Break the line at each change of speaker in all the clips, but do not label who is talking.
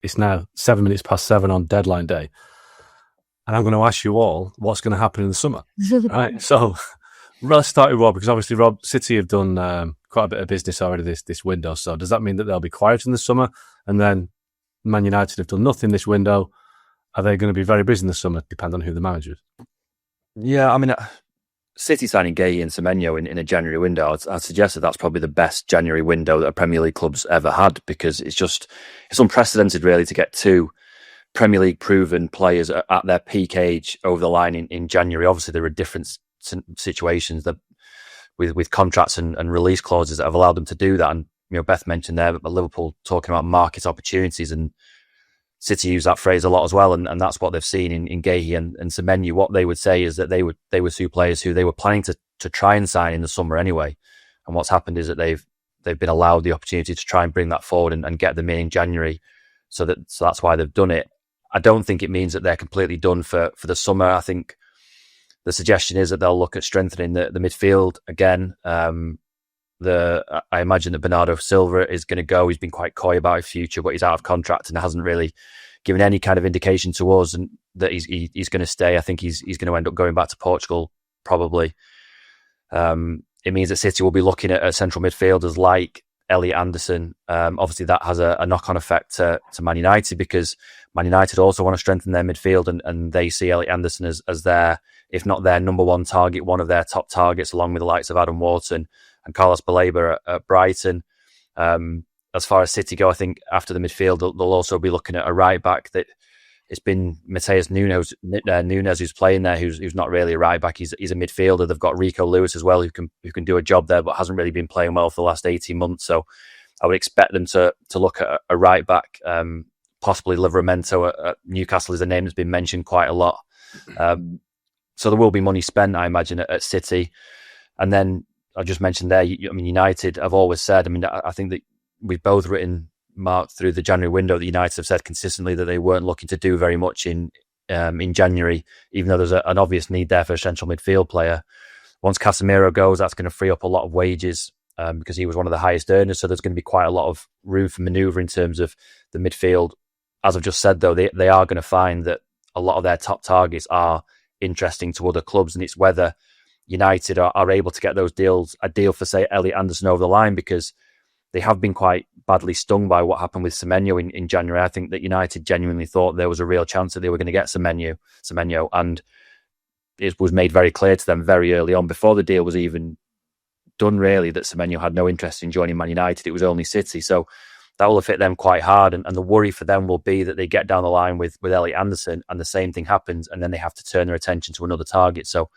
It's now 7 minutes past 7 on deadline day. And I'm going to ask you all what's going to happen in the summer. Right? So let's start with Rob, because obviously, Rob, City have done quite a bit of business already this window. So does that mean that they'll be quiet in the summer? And then Man United have done nothing this window. Are they going to be very busy in the summer? Depends on who the manager is.
Yeah, I mean, City signing Gay and Semenyo in a January window, I'd suggest that that's probably the best January window that a Premier League club's ever had, because it's unprecedented, really, to get two Premier League proven players at their peak age over the line in January. Obviously, there are different situations that with contracts and release clauses that have allowed them to do that. And Beth mentioned there about Liverpool talking about market opportunities, and City use that phrase a lot as well, and that's what they've seen in Gahey and Semenyo. What they would say is that they were two players who they were planning to try and sign in the summer anyway. And what's happened is that they've been allowed the opportunity to try and bring that forward and get them in January. So that's why they've done it. I don't think it means that they're completely done for the summer. I think the suggestion is that they'll look at strengthening the midfield again. I imagine that Bernardo Silva is going to go. He's been quite coy about his future, but he's out of contract and hasn't really given any kind of indication to us and that he's going to stay. I think he's going to end up going back to Portugal probably. It means that City will be looking at central midfielders like Elliot Anderson. Obviously, that has a knock-on effect to Man United, because Man United also want to strengthen their midfield, and they see Elliot Anderson as their, if not their number one target, one of their top targets, along with the likes of Adam Wharton and Carlos Baleba at Brighton. As far as City go, I think after the midfield, they'll also be looking at a right back. That it's been Mateus Nunes who's playing there, who's not really a right back. He's a midfielder. They've got Rico Lewis as well, who can do a job there, but hasn't really been playing well for the last 18 months. So I would expect them to look at a right back, possibly Livramento at Newcastle is a name that's been mentioned quite a lot. So there will be money spent, I imagine, at City. And then I just mentioned there, United, I've always said, I think that we've both written, Mark, through the January window, that United have said consistently that they weren't looking to do very much in January, even though there's an obvious need there for a central midfield player. Once Casemiro goes, that's going to free up a lot of wages because he was one of the highest earners. So there's going to be quite a lot of room for manoeuvre in terms of the midfield. As I've just said, though, they are going to find that a lot of their top targets are interesting to other clubs, and it's whether United are able to get those deals, a deal for, say, Elliot Anderson over the line, because they have been quite badly stung by what happened with Semenyo in January. I think that United genuinely thought there was a real chance that they were going to get Semenyo, and it was made very clear to them very early on, before the deal was even done, really, that Semenyo had no interest in joining Man United. It was only City. So that will have hit them quite hard. And the worry for them will be that they get down the line with Elliot Anderson and the same thing happens, and then they have to turn their attention to another target. So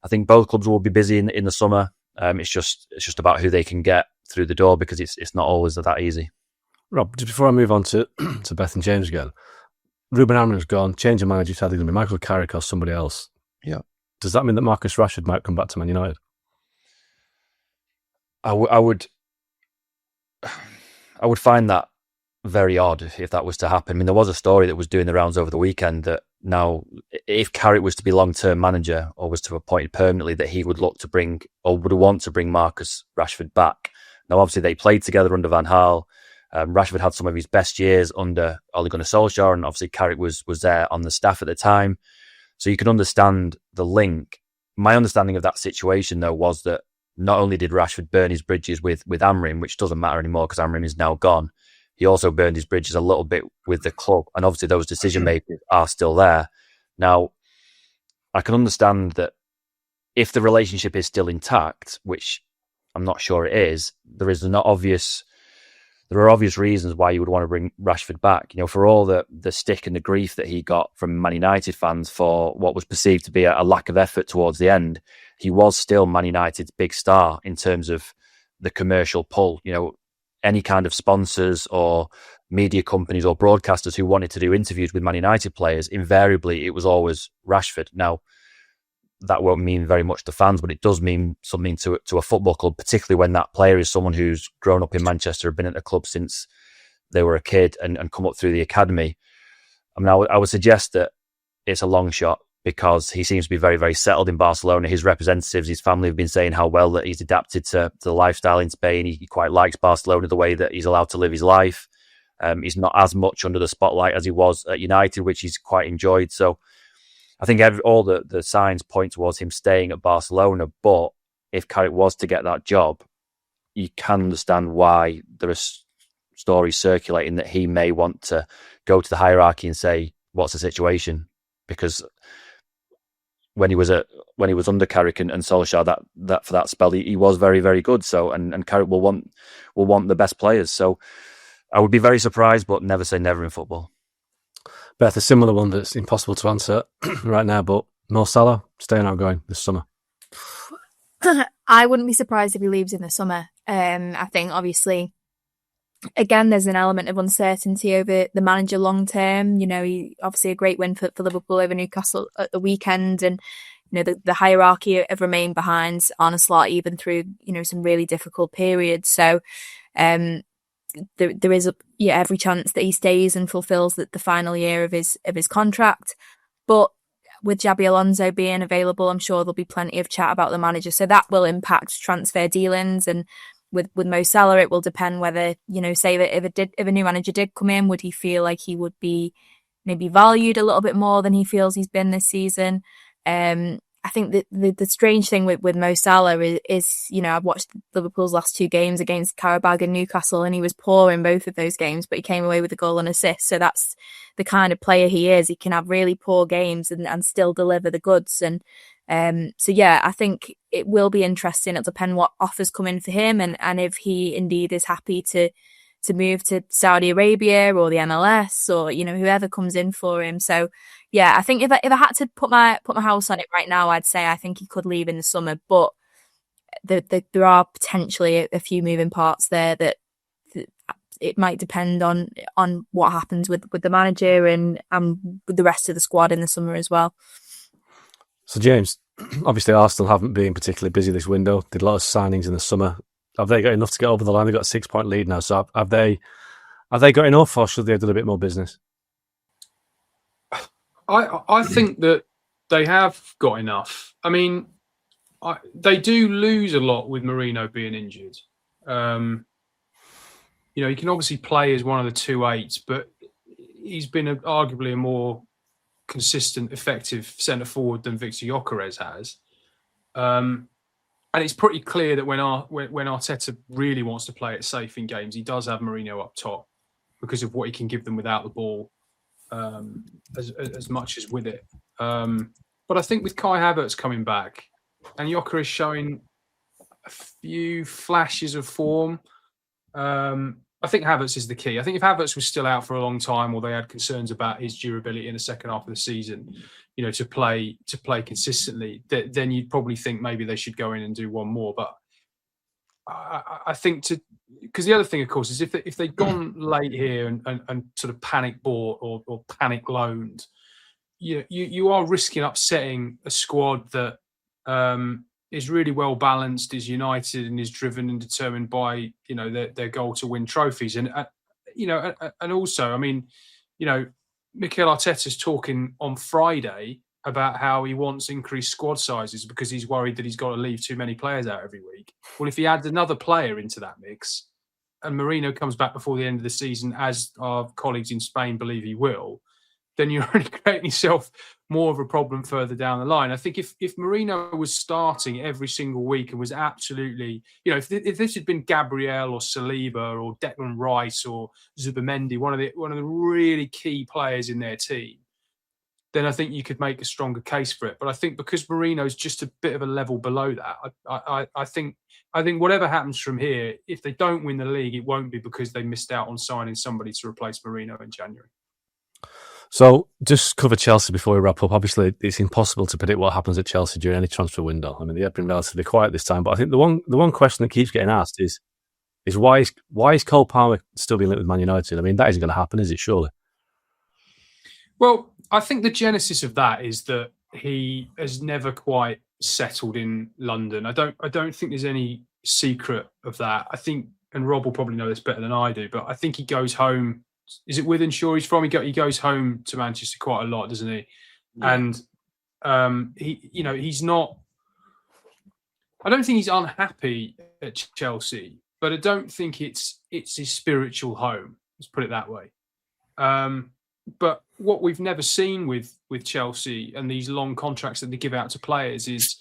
I think both clubs will be busy in the summer. It's just about who they can get through the door, because it's not always that easy.
Rob, just before I move on to Beth and James again, Ruben Amorim's gone, change of manager, either going to be Michael Carrick or somebody else.
Yeah.
Does that mean that Marcus Rashford might come back to Man United?
I would find that very odd if that was to happen. There was a story that was doing the rounds over the weekend that now, if Carrick was to be long-term manager or was to be appointed permanently, that he would look to bring, or would want to bring, Marcus Rashford back. Now, obviously, they played together under Van Gaal. Rashford had some of his best years under Ole Gunnar Solskjaer, and obviously Carrick was there on the staff at the time. So you can understand the link. My understanding of that situation, though, was that not only did Rashford burn his bridges with Amorim, which doesn't matter anymore because Amorim is now gone, he also burned his bridges a little bit with the club. And obviously those decision makers are still there. Now, I can understand that if the relationship is still intact, which I'm not sure it is, there are obvious reasons why you would want to bring Rashford back. For all the stick and the grief that he got from Man United fans for what was perceived to be a lack of effort towards the end, he was still Man United's big star in terms of the commercial pull. Any kind of sponsors or media companies or broadcasters who wanted to do interviews with Man United players, invariably it was always Rashford. Now, that won't mean very much to fans, but it does mean something to a football club, particularly when that player is someone who's grown up in Manchester, been at the club since they were a kid and come up through the academy. I would suggest that it's a long shot, because he seems to be very, very settled in Barcelona. His representatives, his family have been saying how well that he's adapted to the lifestyle in Spain. He quite likes Barcelona, the way that he's allowed to live his life. He's not as much under the spotlight as he was at United, which he's quite enjoyed. So I think all the signs point towards him staying at Barcelona. But if Carrick was to get that job, you can understand why there are stories circulating that he may want to go to the hierarchy and say, "What's the situation?" Because when he was under Carrick and Solskjaer, that for that spell, he was very, very good. So and Carrick will want the best players. So I would be very surprised, but never say never in football.
Beth, a similar one that's impossible to answer right now, but Mo Salah, staying or going this summer?
I wouldn't be surprised if he leaves in the summer. I think, obviously, again, there's an element of uncertainty over the manager long term. He obviously a great win for Liverpool over Newcastle at the weekend, and the hierarchy have remained behind Arne Slot even through some really difficult periods. So there is every chance that he stays and fulfills the final year of his contract. But with Xabi Alonso being available, I'm sure there'll be plenty of chat about the manager. So that will impact transfer dealings. And with Mo Salah, it will depend whether, say that if a new manager did come in, would he feel like he would be maybe valued a little bit more than he feels he's been this season? I think that the strange thing with Mo Salah is, I've watched Liverpool's last 2 games against Qarabag and Newcastle, and he was poor in both of those games, but he came away with a goal and assist. So that's the kind of player he is. He can have really poor games and still deliver the goods. And I think it will be interesting. It'll depend what offers come in for him and if he indeed is happy to move to Saudi Arabia or the MLS or, whoever comes in for him. So, yeah, I think if I had to put my house on it right now, I'd say I think he could leave in the summer. But there are potentially a few moving parts there that it might depend on what happens with the manager and with the rest of the squad in the summer as well.
So, James, obviously Arsenal haven't been particularly busy this window. Did a lot of signings in the summer. Have they got enough to get over the line? They've got a 6-point lead now. So have they got enough, or should they have done a bit more business?
I think that they have got enough. I mean, they do lose a lot with Merino being injured. He can obviously play as one of the 2-8s, but he's been arguably a more consistent, effective centre forward than Victor Gyökeres has. And it's pretty clear that when Arteta really wants to play it safe in games, he does have Mourinho up top because of what he can give them without the ball, as much as with it. But I think with Kai Havertz coming back and Gyökeres showing a few flashes of form, I think Havertz is the key. I think if Havertz was still out for a long time, or they had concerns about his durability in the second half of the season, to play consistently, then you'd probably think maybe they should go in and do one more. But I think because the other thing, of course, is if they'd gone late here and sort of panic bought or panic loaned, you are risking upsetting a squad that is really well balanced, is united, and is driven and determined by their goal to win trophies. And and also, I mean, Mikel Arteta's talking on Friday about how he wants increased squad sizes because he's worried that he's got to leave too many players out every week. Well, if he adds another player into that mix and Merino comes back before the end of the season, as our colleagues in Spain believe he will, then you're only creating yourself more of a problem further down the line. I think if Merino was starting every single week and was absolutely, if this had been Gabriel or Saliba or Declan Rice or Zubimendi, one of the really key players in their team, then I think you could make a stronger case for it. But I think because Merino's just a bit of a level below that, I think whatever happens from here, if they don't win the league, it won't be because they missed out on signing somebody to replace Merino in January.
So just cover Chelsea before we wrap up. Obviously, it's impossible to predict what happens at Chelsea during any transfer window. I mean, they have been relatively quiet this time, but I think the one question that keeps getting asked is why is Cole Palmer still being linked with Man United? I mean, that isn't going to happen, is it? Surely.
Well, I think the genesis of that is that he has never quite settled in London. I don't think there's any secret of that. I think, and Rob will probably know this better than I do, but I think he goes home. Is it Wythenshawe he's from? He goes home to Manchester quite a lot, doesn't he? Yeah. And he's not. I don't think he's unhappy at Chelsea, but I don't think it's his spiritual home. Let's put it that way. But what we've never seen with Chelsea and these long contracts that they give out to players is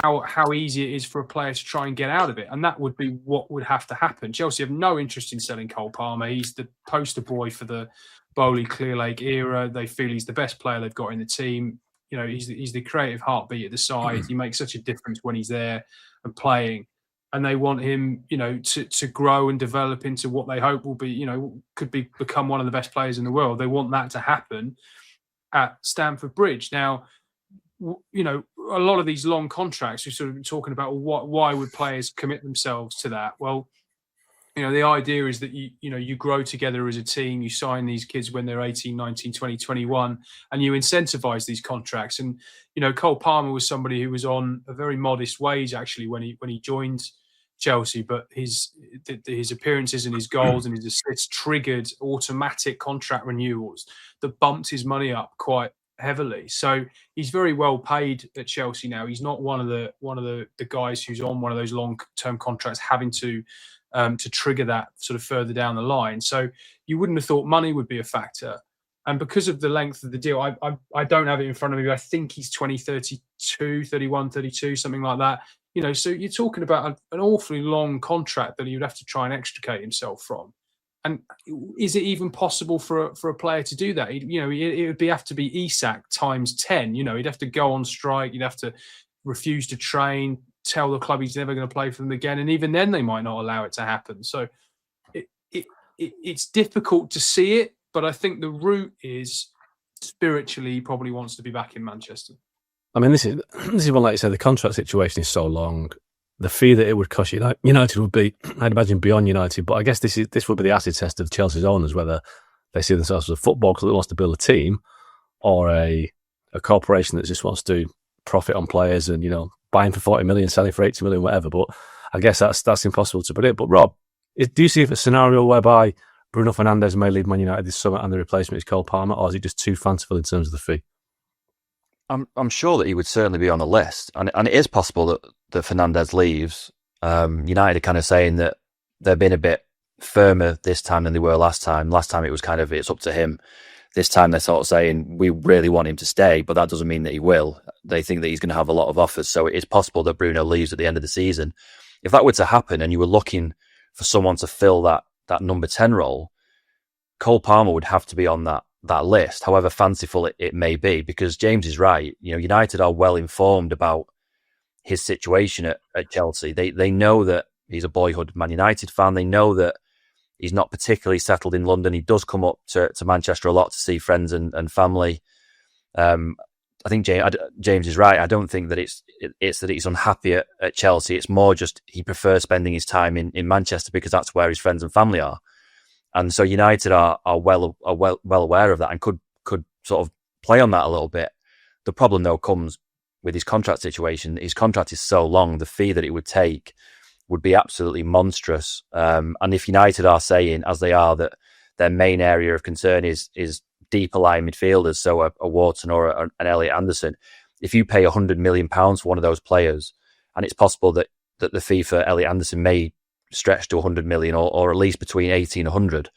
how easy it is for a player to try and get out of it. And that would be what would have to happen. Chelsea have no interest in selling Cole Palmer. He's the poster boy for the Bowley Clearlake era. They feel he's the best player they've got in the team. You know, he's the creative heartbeat at the side. He makes such a difference when he's there and playing. And they want him, you know, to grow and develop into what they hope will be, you know, become one of the best players in the world. They want that to happen at Stamford Bridge. Now, you know, a lot of these long contracts, we're sort of talking about why would players commit themselves to that? Well, you know, the idea is that you grow together as a team, you sign these kids when they're 18, 19, 20, 21, and you incentivize these contracts. And, you know, Cole Palmer was somebody who was on a very modest wage, actually, when he joined Chelsea, but his appearances and his goals and his assists triggered automatic contract renewals that bumped his money up quite heavily. So he's very well paid at Chelsea now. He's not one of the guys who's on one of those long-term contracts having to trigger that sort of further down the line. So you wouldn't have thought money would be a factor. And because of the length of the deal, I don't have it in front of me, but I think he's 31, 32, something like that. You know, so you're talking about an awfully long contract that he would have to try and extricate himself from. And is it even possible for a player to do that? It would have to be Isak times 10. You know, he'd have to go on strike. He'd have to refuse to train, tell the club he's never going to play for them again. And even then they might not allow it to happen. So it's difficult to see it, but I think the route is spiritually he probably wants to be back in Manchester.
I mean, this is one, like you said, the contract situation is so long. The fee that it would cost United would be, I'd imagine, beyond United. But I guess this would be the acid test of Chelsea's owners, whether they see themselves as a football club that wants to build a team or a corporation that just wants to profit on players and, you know, buying for 40 million, selling for 80 million, whatever. But I guess that's impossible to predict. But Rob, do you see a scenario whereby Bruno Fernandes may leave Man United this summer and the replacement is Cole Palmer, or is it just too fanciful in terms of the fee?
I'm sure that he would certainly be on the list, and it is possible that Fernandes leaves. United are kind of saying that they've been a bit firmer this time than they were last time. Last time it was kind of it's up to him. This time they're sort of saying we really want him to stay, but that doesn't mean that he will. They think that he's going to have a lot of offers, so it is possible that Bruno leaves at the end of the season. If that were to happen, and you were looking for someone to fill that number 10 role, Cole Palmer would have to be on that list, however fanciful it may be, because James is right. You know, United are well informed about his situation at Chelsea. They know that he's a boyhood Man United fan. They know that he's not particularly settled in London. He does come up to Manchester a lot to see friends and family. I think James is right. I don't think that it's that he's unhappy at Chelsea. It's more just he prefers spending his time in Manchester because that's where his friends and family are. And so United are well aware of that and could sort of play on that a little bit. The problem, though, comes with his contract situation. His contract is so long, the fee that it would take would be absolutely monstrous. And if United are saying, as they are, that their main area of concern is deeper line midfielders, so a Wharton or an Elliot Anderson, if you pay £100 million for one of those players, and it's possible that the fee for Elliot Anderson may stretch to 100 million or at least between 80 and 100,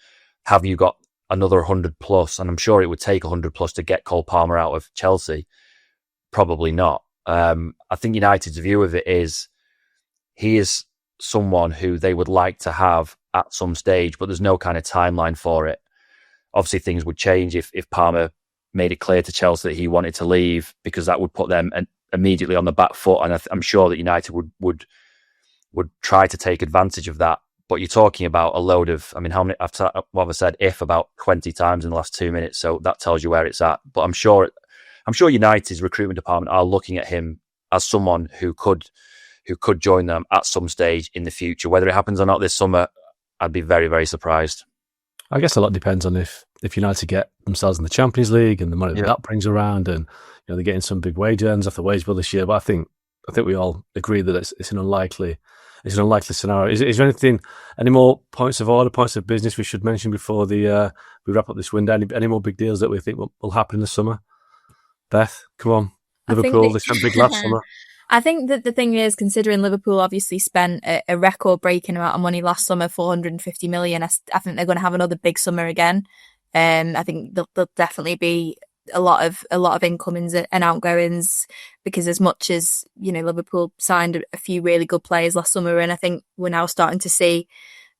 have you got another 100 plus? And I'm sure it would take 100 plus to get Cole Palmer out of Chelsea. Probably not. I think United's view of it is he is someone who they would like to have at some stage, but there's no kind of timeline for it. Obviously things would change if Palmer made it clear to Chelsea that he wanted to leave, because that would put them immediately on the back foot, and I'm sure that United would try to take advantage of that. But you're talking about a load of, I mean, how many, I've said if about 20 times in the last 2 minutes, so that tells you where it's at. But I'm sure United's recruitment department are looking at him as someone who could join them at some stage in the future. Whether it happens or not this summer, I'd be very, very surprised.
I guess a lot depends on if United get themselves in the Champions League and the money that brings around, and you know they're getting some big wage earners off the wage bill this year. But I think we all agree that it's an unlikely scenario. Is there any more points of order, points of business we should mention before we wrap up this window? Any more big deals that we think will happen in the summer? Beth, come on. Liverpool, they spent big last summer.
I think that the thing is, considering Liverpool obviously spent a record-breaking amount of money last summer, 450 million, I think they're going to have another big summer again. I think there'll definitely be a lot of incomings and outgoings, because as much as, you know, Liverpool signed a few really good players last summer, and I think we're now starting to see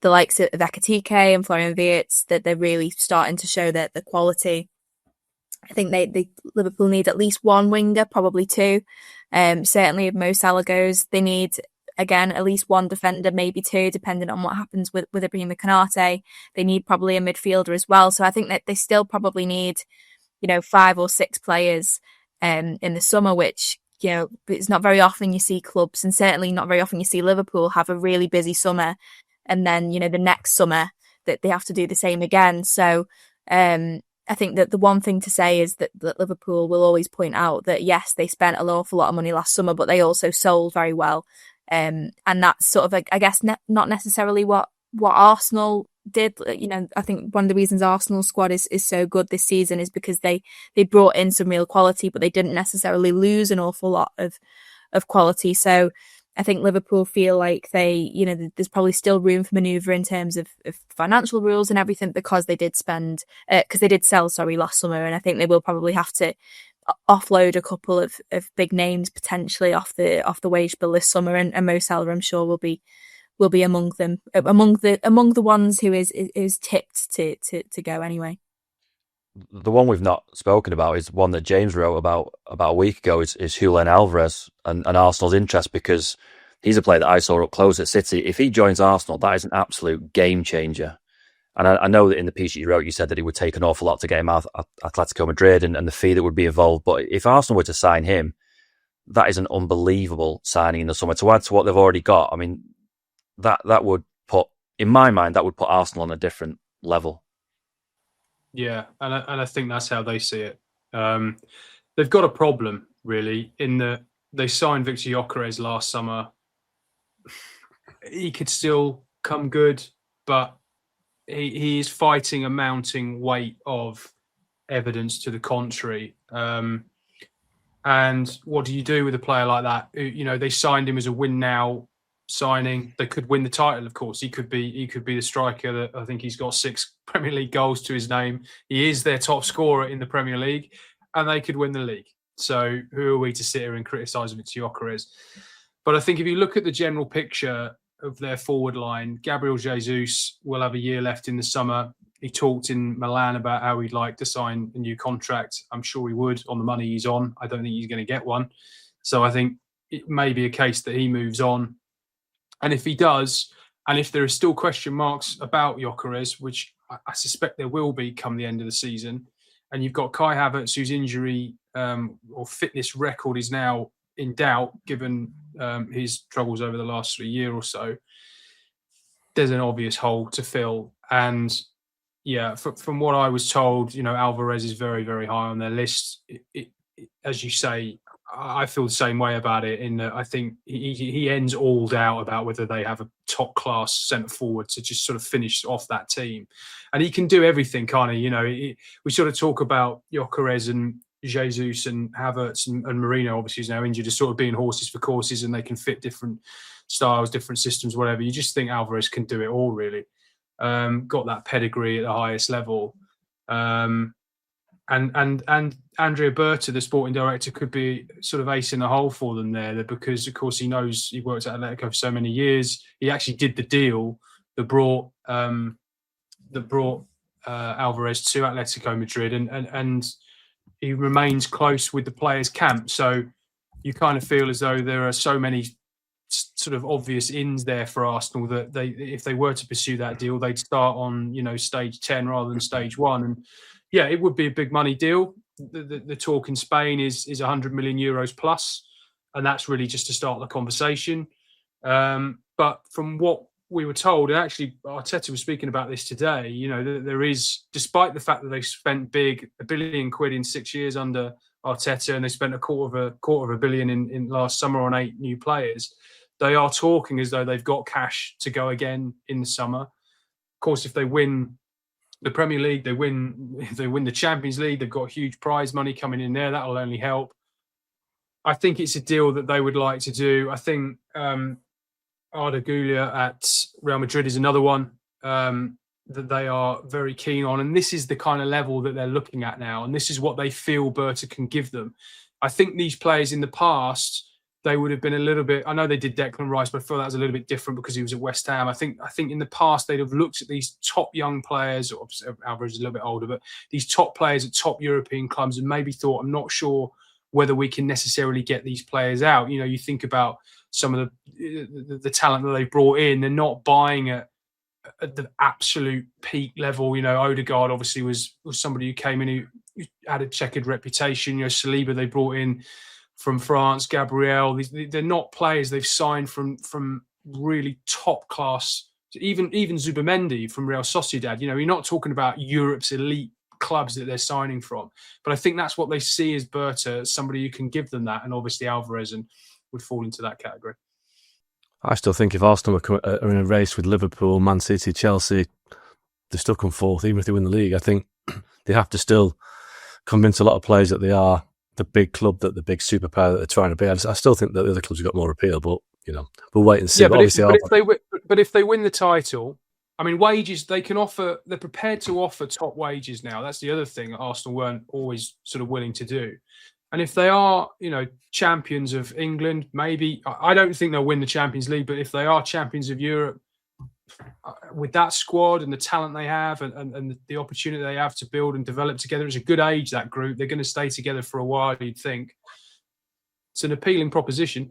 the likes of Ekitike and Florian Wirtz, that they're really starting to show that the quality. I think they Liverpool need at least one winger, probably two. Certainly if Mo Salah goes, they need, again, at least one defender, maybe two, depending on what happens with Ibrahima Konate. They need probably a midfielder as well. So I think that they still probably need, you know, 5 or 6 players in the summer, which, you know, it's not very often you see clubs, and certainly not very often you see Liverpool have a really busy summer, and then, you know, the next summer that they have to do the same again. So I think that the one thing to say is that Liverpool will always point out that, yes, they spent an awful lot of money last summer, but they also sold very well. And that's sort of, I guess, not necessarily what Arsenal did. You know, I think one of the reasons Arsenal's squad is so good this season is because they brought in some real quality, but they didn't necessarily lose an awful lot of quality. So I think Liverpool feel like they, you know, there's probably still room for manoeuvre in terms of financial rules and everything, because they did sell last summer, and I think they will probably have to offload a couple of big names potentially off the wage bill this summer, and Mo Salah, I'm sure, will be among them, among the ones who is tipped to go anyway.
The one we've not spoken about is one that James wrote about a week ago, is Julian Alvarez and Arsenal's interest, because he's a player that I saw up close at City. If he joins Arsenal, that is an absolute game changer. And I know that in the piece you wrote, you said that it would take an awful lot to get him out of Atletico Madrid and the fee that would be involved. But if Arsenal were to sign him, that is an unbelievable signing in the summer. To add to what they've already got, I mean, that would put, in my mind, that would put Arsenal on a different level.
Yeah, and I think that's how they see it. They've got a problem, really, in that they signed Victor Gyökeres last summer. He could still come good, but he is fighting a mounting weight of evidence to the contrary. And what do you do with a player like that? You know, they signed him as a win now signing. They could win the title, of course. He could be the striker that, I think he's got 6 Premier League goals to his name. He is their top scorer in the Premier League, and they could win the league. So who are we to sit here and criticise Victor Gyökeres? But I think if you look at the general picture of their forward line, Gabriel Jesus will have a year left in the summer. He talked in Milan about how he'd like to sign a new contract. I'm sure he would, on the money he's on. I don't think he's going to get one. So I think it may be a case that he moves on. And if he does, and if there are still question marks about Gyökeres, which I suspect there will be come the end of the season, and you've got Kai Havertz, whose injury or fitness record is now in doubt, given his troubles over the last year or so, there's an obvious hole to fill. And yeah, from what I was told, you know, Alvarez is very, very high on their list. As you say, I feel the same way about it, in that I think he ends all doubt about whether they have a top class centre forward to just sort of finish off that team. And he can do everything, can't he? You know, we sort of talk about Gyökeres and Jesus and Havertz and Mourinho, obviously, is now injured, as sort of being horses for courses, and they can fit different styles, different systems, whatever. You just think Alvarez can do it all, really. Got that pedigree at the highest level. And Andrea Berta, the sporting director, could be sort of ace in the hole for them there, because of course he knows, he worked at Atletico for so many years. He actually did the deal that brought Alvarez to Atletico Madrid, and he remains close with the players' camp. So you kind of feel as though there are so many sort of obvious ins there for Arsenal that if they were to pursue that deal, they'd start on, you know, stage 10 rather than stage 1. And yeah, it would be a big money deal. The talk in Spain is 100 million euros plus, and that's really just to start the conversation. But from what we were told, and actually Arteta was speaking about this today, you know, there is, despite the fact that they spent £1 billion in 6 years under Arteta, and they spent a quarter of a billion in last summer on 8 new players, they are talking as though they've got cash to go again in the summer. Of course, if they win the Premier League, they win the Champions League, they've got huge prize money coming in there. That'll only help. I think it's a deal that they would like to do. I think Arda Güler at Real Madrid is another one that they are very keen on. And this is the kind of level that they're looking at now. And this is what they feel Berta can give them. I think these players in the past, they would have been a little bit, I know they did Declan Rice, but I feel that was a little bit different because he was at West Ham. I think in the past, they'd have looked at these top young players, or Alvarez is a little bit older, but these top players at top European clubs and maybe thought, I'm not sure whether we can necessarily get these players out. You know, you think about some of the talent that they brought in, they're not buying at the absolute peak level. You know, Odegaard obviously was somebody who came in who had a checkered reputation. You know, Saliba they brought in from France, Gabriel. They're not players they've signed from really top class. Even Zubimendi from Real Sociedad. You know, you're not talking about Europe's elite clubs that they're signing from. But I think that's what they see as Berta, somebody who can give them that. And obviously Alvarez would fall into that category.
I still think if Arsenal are in a race with Liverpool, Man City, Chelsea, they still come fourth, even if they win the league. I think they have to still convince a lot of players that they are the big club, that the big superpower that they're trying to be. I still think that the other clubs have got more appeal, but you know, we'll wait and see.
Yeah, but if they win the title, I mean, wages they can offer. They're prepared to offer top wages now. That's the other thing that Arsenal weren't always sort of willing to do. And if they are, you know, champions of England, maybe I don't think they'll win the Champions League, but if they are champions of Europe, with that squad and the talent they have and the opportunity they have to build and develop together, it's a good age, that group. They're going to stay together for a while, you'd think. It's an appealing proposition.